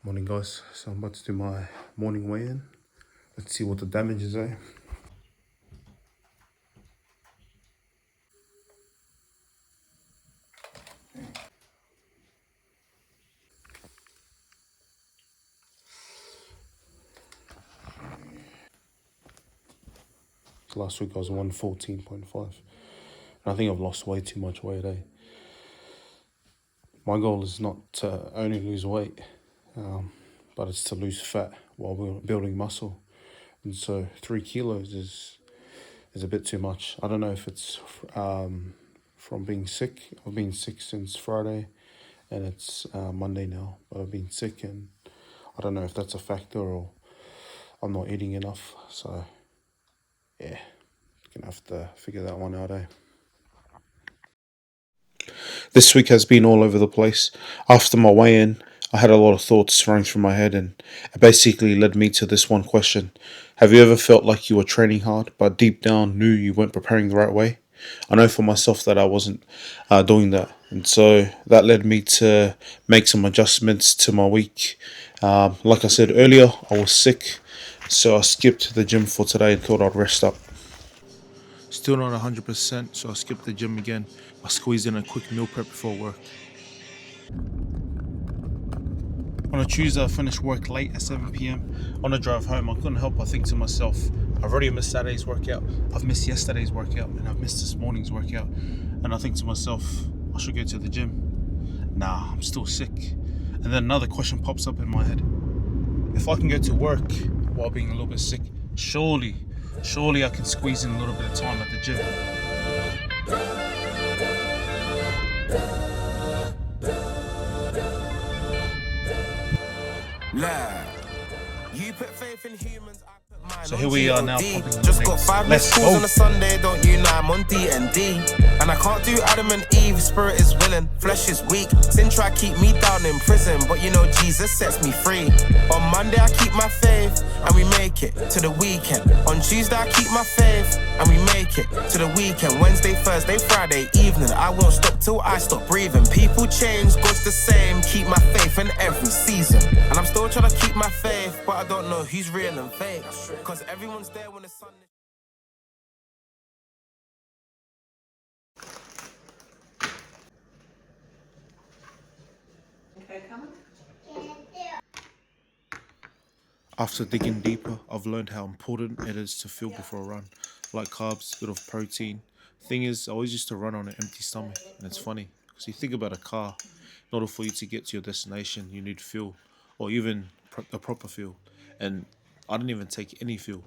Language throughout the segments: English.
Morning guys, so I'm about to do my morning weigh-in. Let's see what the damage is, eh? Last week I was 114.5. And I think I've lost way too much weight, eh? My goal is not to only lose weight, but it's to lose fat while we're building muscle. And so 3 kilos is a bit too much. I don't know if it's from being sick. I've been sick since Friday and it's Monday now, but I've been sick and I don't know if that's a factor or I'm not eating enough. So yeah, gonna have to figure that one out, eh? This week has been all over the place. After my weigh-in, I had a lot of thoughts running through my head, and it basically led me to this one question. Have you ever felt like you were training hard, but deep down knew you weren't preparing the right way? I know for myself that I wasn't doing that, and so that led me to make some adjustments to my week. Like I said earlier, I was sick, so I skipped the gym for today and thought I'd rest up. Still not 100%, so I skipped the gym again. I squeezed in a quick meal prep before work. On a Tuesday, I finished work late at 7 p.m. On the drive home, I couldn't help but think to myself, I've already missed Saturday's workout, I've missed yesterday's workout, and I've missed this morning's workout. And I think to myself, I should go to the gym. Nah, I'm still sick. And then another question pops up in my head. If I can go to work while being a little bit sick, surely I can squeeze in a little bit of time at the gym. You put faith in humans, I put mine. So here we are now. Just got 5 missed calls on a Sunday, don't you know I'm on D&D. And I can't do Adam and Eve, spirit is willing, flesh is weak. Sin try keep me down in prison, but you know Jesus sets me free. On Monday I keep my faith, and we make it to the weekend. On Tuesday I keep my faith, and we make it to the weekend. Wednesday, Thursday, Friday evening, I won't stop till I stop breathing. People change, God's the same, keep my faith in every season. And I'm still trying to keep my faith, but I don't know who's real and fake, cause everyone's there when the sun is... After digging deeper, I've learned how important it is to fuel before a run. Like carbs, a bit of protein. Thing is, I always used to run on an empty stomach, and it's funny, because you think about a car, in order for you to get to your destination, you need fuel, or even a proper fuel, and I didn't even take any fuel.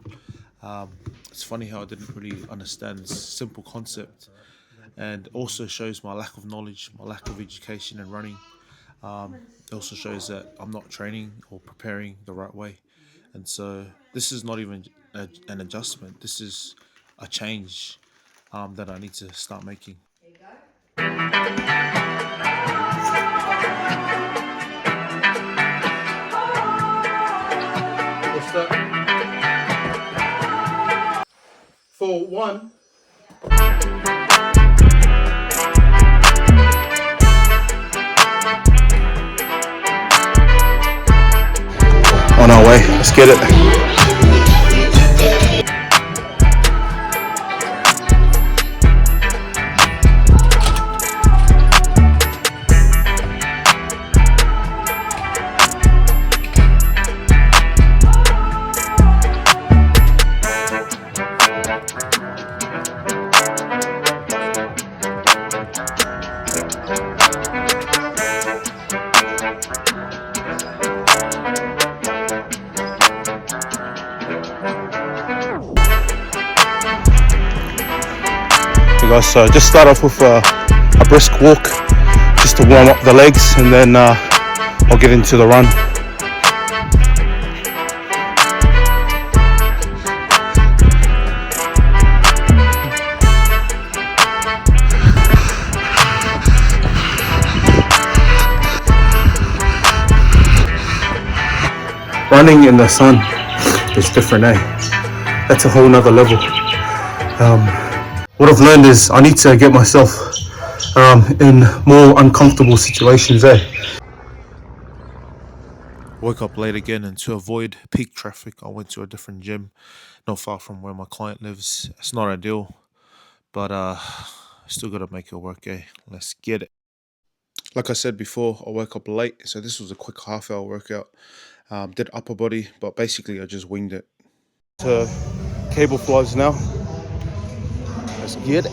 It's funny how I didn't really understand this simple concept, and also shows my lack of knowledge, my lack of education in running. It also shows that I'm not training or preparing the right way. And so this is not even an adjustment. This is a change that I need to start making. There you go. What's that? For 1. On our way, let's get it. Guys, so just start off with a brisk walk just to warm up the legs, and then I'll get into the run. Running in the sun is different, eh? That's a whole nother level. What I've learned is I need to get myself in more uncomfortable situations, eh? Woke up late again, and to avoid peak traffic, I went to a different gym, not far from where my client lives. It's not ideal, but still gotta make it work, eh? Let's get it. Like I said before, I woke up late, so this was a quick half-hour workout. Did upper body, but basically I just winged it. To cable flies now. Let's get it.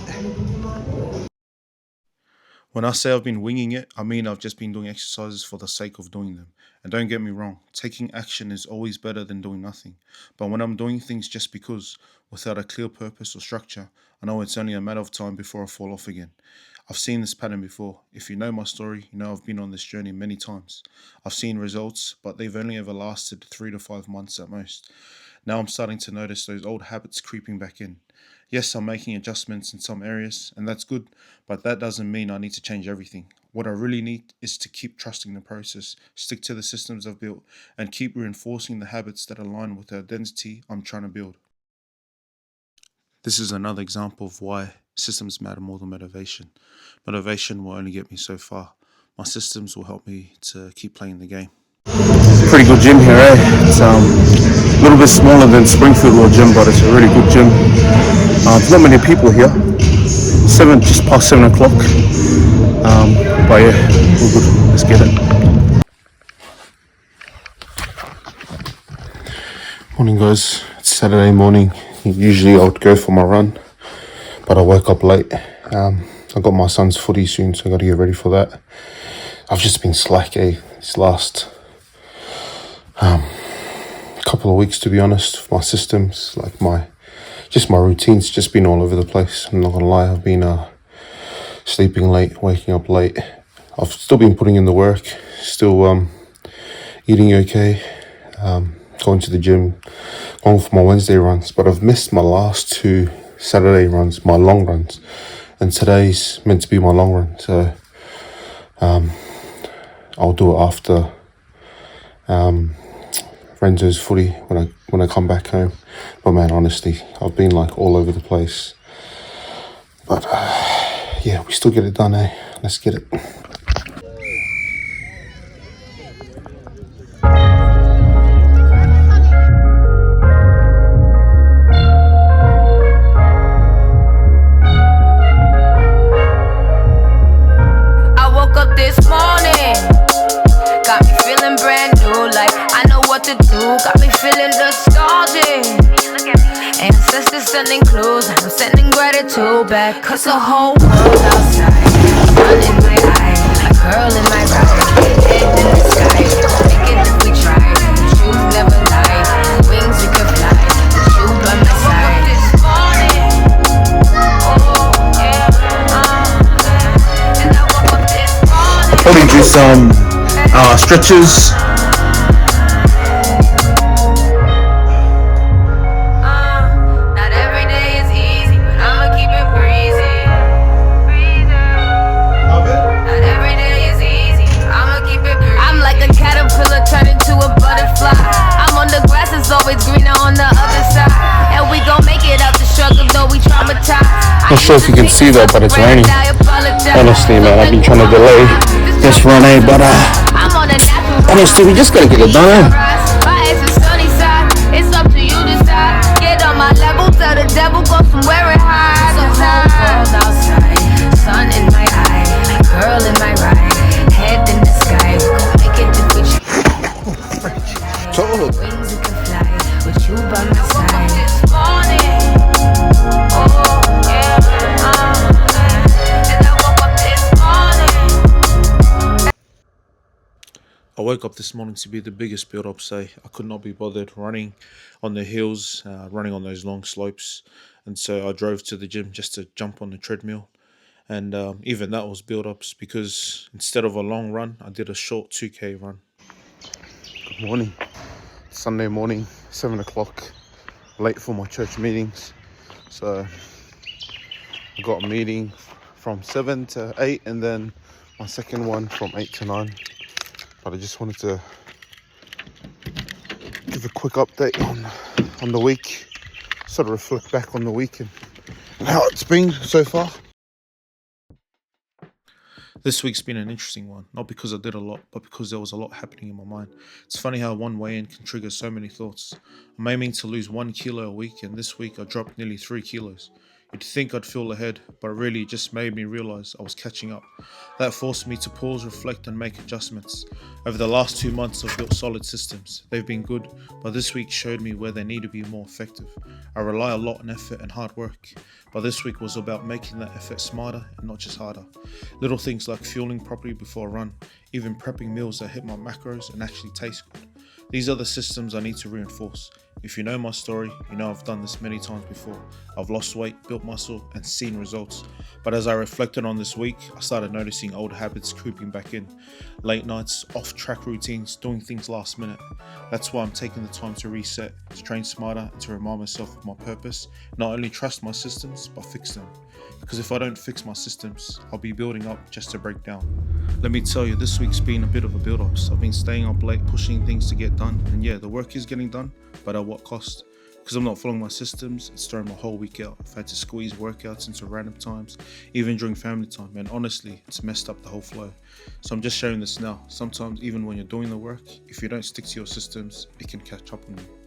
When I say I've been winging it, I mean I've just been doing exercises for the sake of doing them. And don't get me wrong, taking action is always better than doing nothing. But when I'm doing things just because, without a clear purpose or structure, I know it's only a matter of time before I fall off again. I've seen this pattern before. If you know my story, you know I've been on this journey many times. I've seen results, but they've only ever lasted 3 to 5 months at most. Now I'm starting to notice those old habits creeping back in. Yes, I'm making adjustments in some areas, and that's good, but that doesn't mean I need to change everything. What I really need is to keep trusting the process, stick to the systems I've built, and keep reinforcing the habits that align with the identity I'm trying to build. This is another example of why systems matter more than motivation. Motivation will only get me so far. My systems will help me to keep playing the game. Pretty good gym here, eh? It's a little bit smaller than Springfield Road Gym, but it's a really good gym. There's not many people here. Just past 7 o'clock. But yeah, we're good. Let's get it. Morning, guys. It's Saturday morning. Usually I would go for my run, but I woke up late. I got my son's footy soon, so I got to get ready for that. I've just been slack, this last couple of weeks, to be honest. My systems, like my routine's just been all over the place. I'm not gonna lie. I've been sleeping late, waking up late. I've still been putting in the work, still eating okay, going to the gym, going for my Wednesday runs, but I've missed my last 2 Saturday runs, my long runs, and today's meant to be my long run, so I'll do it after Renzo's footy when I come back home. But man, honestly, I've been like all over the place. But yeah, we still get it done, eh? Let's get it. I woke up this morning, got me feeling brand new, like I know what to do, got me feeling nostalgic. Ancestors sending clues, I'm sending gratitude back, cause the whole world outside, sun in my eye, a girl in my ride, head in the sky, make it if we try, the truth never lie, wings we can fly, the truth by my side. This morning, oh yeah, and I woke up this morning. Probably do some stretches. Not every day is easy, but I'ma keep it breezy. Not every day is easy, I'ma keep it breezy. I'm like a caterpillar turned into a butterfly. I'm on the grass, it's always greener on the other side. And we gon' make it out the struggle, though we traumatized. Not sure if you can see that, but it's raining. Honestly, man, I've been trying to delay this run, but honestly, we just gotta get it done, eh? It's up to you to decide. Get on my level, tell the devil go somewhere and hide. The whole world outside, sun in my eye, a girl in my ride, head in the sky. We gon' make it if we try. Total. Wings we can fly, with you by my side. This morning, oh yeah, and I woke up this morning. I woke up this morning to be the biggest build up, say. I could not be bothered running on the hills, running on those long slopes. And so I drove to the gym just to jump on the treadmill. And even that was build ups because instead of a long run, I did a short 2K run. Good morning. Sunday morning, 7 o'clock. Late for my church meetings. So I got a meeting from 7 to 8 and then my second one from 8 to 9. But I just wanted to give a quick update on the week, sort of reflect back on the week and how it's been so far. This week's been an interesting one, not because I did a lot, but because there was a lot happening in my mind. It's funny how one weigh in can trigger so many thoughts. I'm aiming to lose 1 kilo a week, and this week I dropped nearly 3 kilos. You'd think I'd feel ahead, but really it just made me realize I was catching up. That forced me to pause, reflect, and make adjustments. Over the last 2 months, I've built solid systems. They've been good, but this week showed me where they need to be more effective. I rely a lot on effort and hard work, but this week was about making that effort smarter and not just harder. Little things like fueling properly before a run, even prepping meals that hit my macros and actually taste good. These are the systems I need to reinforce. If you know my story, you know I've done this many times before. I've lost weight, built muscle, and seen results. But as I reflected on this week, I started noticing old habits creeping back in. Late nights, off-track routines, doing things last minute. That's why I'm taking the time to reset, to train smarter, and to remind myself of my purpose. Not only trust my systems, but fix them. Because if I don't fix my systems, I'll be building up just to break down. Let me tell you, this week's been a bit of a build-up. I've been staying up late, pushing things to get done. And yeah, the work is getting done, but at what cost? Because I'm not following my systems, it's throwing my whole week out. I've had to squeeze workouts into random times, even during family time, and honestly, it's messed up the whole flow. So I'm just sharing this now. Sometimes, even when you're doing the work, if you don't stick to your systems, it can catch up on you.